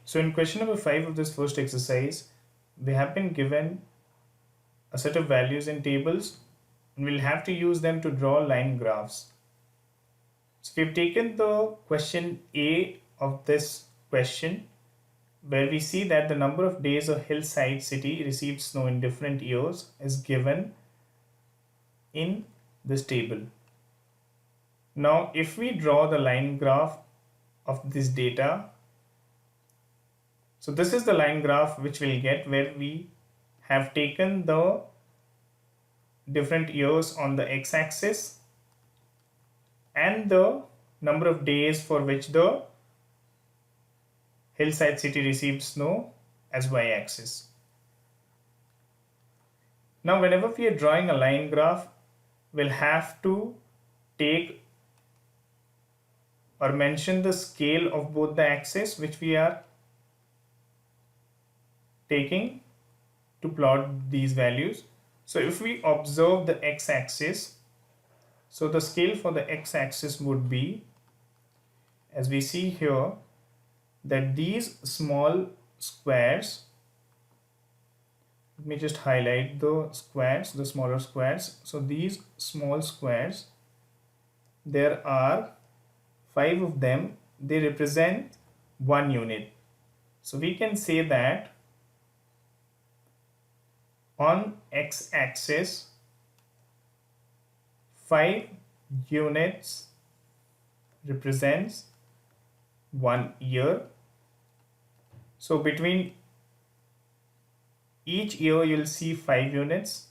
So in question number 5 of this first exercise, we have been given a set of values in tables and we'll have to use them to draw line graphs. So we've taken the question A of this question, where we see that the number of days a hillside city received snow in different years is given in this table. Now if we draw the line graph of this data, so this is the line graph which we'll get, where we have taken the different years on the x-axis and the number of days for which the hillside city received snow as y-axis. Now whenever we are drawing a line graph, we'll have to take or mention the scale of both the axes which we are taking to plot these values. So if we observe the x-axis, so the scale for the x-axis would be, as we see here, that these small squares, let me just highlight the squares, the smaller squares. So these small squares, there are 5 of them, they represent 1 unit. So we can say that on x-axis 5 units represents 1 year. So between each year you'll see 5 units,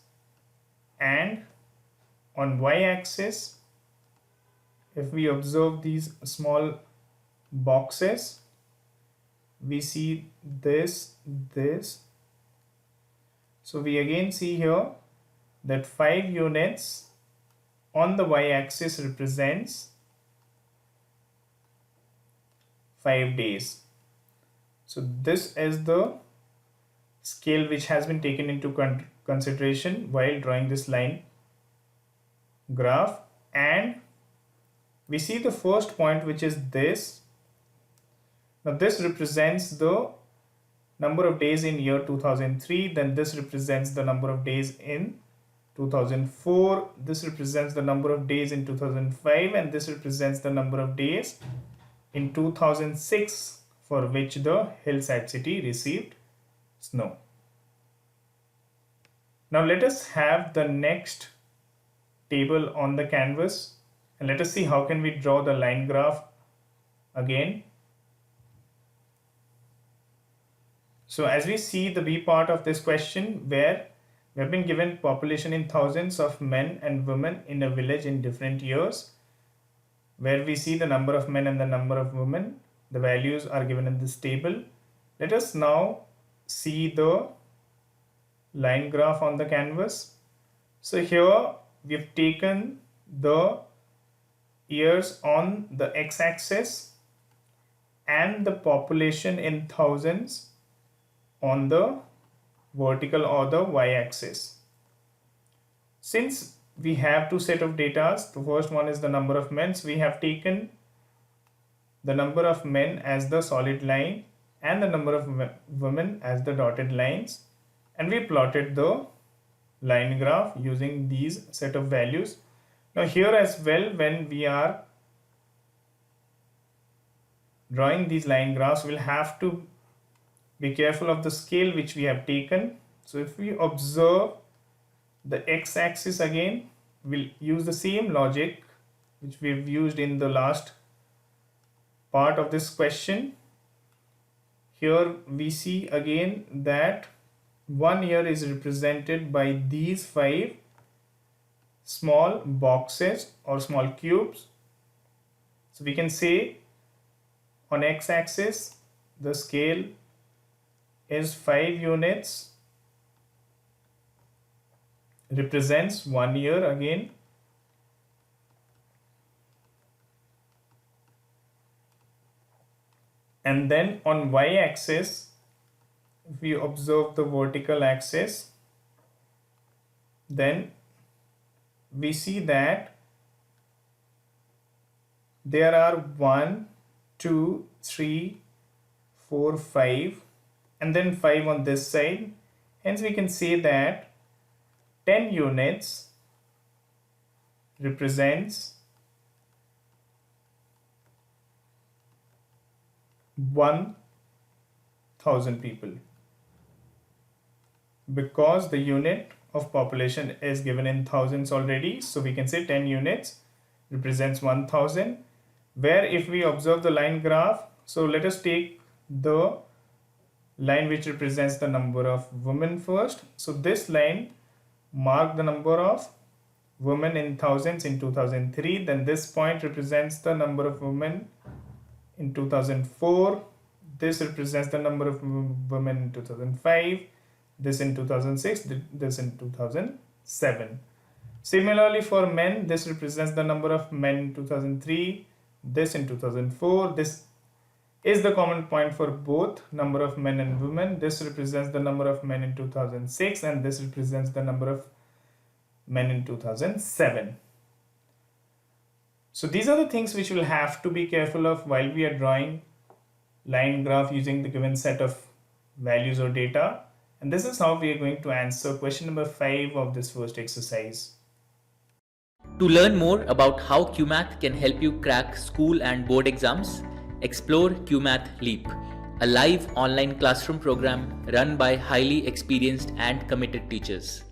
and on y-axis, if we observe these small boxes, we see this. So we again see here that 5 units on the y-axis represents 5 days. So this is the scale which has been taken into consideration while drawing this line graph. And we see the first point, which is this. Now this represents the number of days in year 2003, then this represents the number of days in 2004, this represents the number of days in 2005, and this represents the number of days in 2006 for which the hillside city received snow. Now let us have the next table on the canvas and let us see how can we draw the line graph again. So as we see the B part of this question, where we have been given population in thousands of men and women in a village in different years, where we see the number of men and the number of women, the values are given in this table. Let us now see the line graph on the canvas. So here we have taken the years on the x-axis and the population in thousands on the vertical or the y-axis. Since we have two set of data, the first one is the number of men, so we have taken the number of men as the solid line and the number of women as the dotted lines, and we plotted the line graph using these set of values. Now here as well, when we are drawing these line graphs, we'll have to be careful of the scale which we have taken. So if we observe the x-axis again, we'll use the same logic which we've used in the last part of this question. Here we see again that 1 year is represented by these 5 small boxes or small cubes. So we can say on x-axis the scale is 5 units represents 1 year again, and then on y-axis, if we observe the vertical axis, then we see that there are 1, 2, 3, 4, 5, and then 5 on this side. Hence we can say that 10 units represents 1,000 people, because the unit of population is given in thousands already. So we can say 10 units represents 1,000, where if we observe the line graph, so let us take the line which represents the number of women first. So this line mark the number of women in thousands in 2003. Then this point represents the number of women in 2004. This represents the number of women in 2005. This in 2006. This in 2007. Similarly for men, this represents the number of men in 2003. This in 2004. This is the common point for both number of men and women. This represents the number of men in 2006, and this represents the number of men in 2007. So these are the things which we'll have to be careful of while we are drawing line graph using the given set of values or data. And this is how we are going to answer question number 5 of this first exercise. To learn more about how QMath can help you crack school and board exams, explore QMath Leap, a live online classroom program run by highly experienced and committed teachers.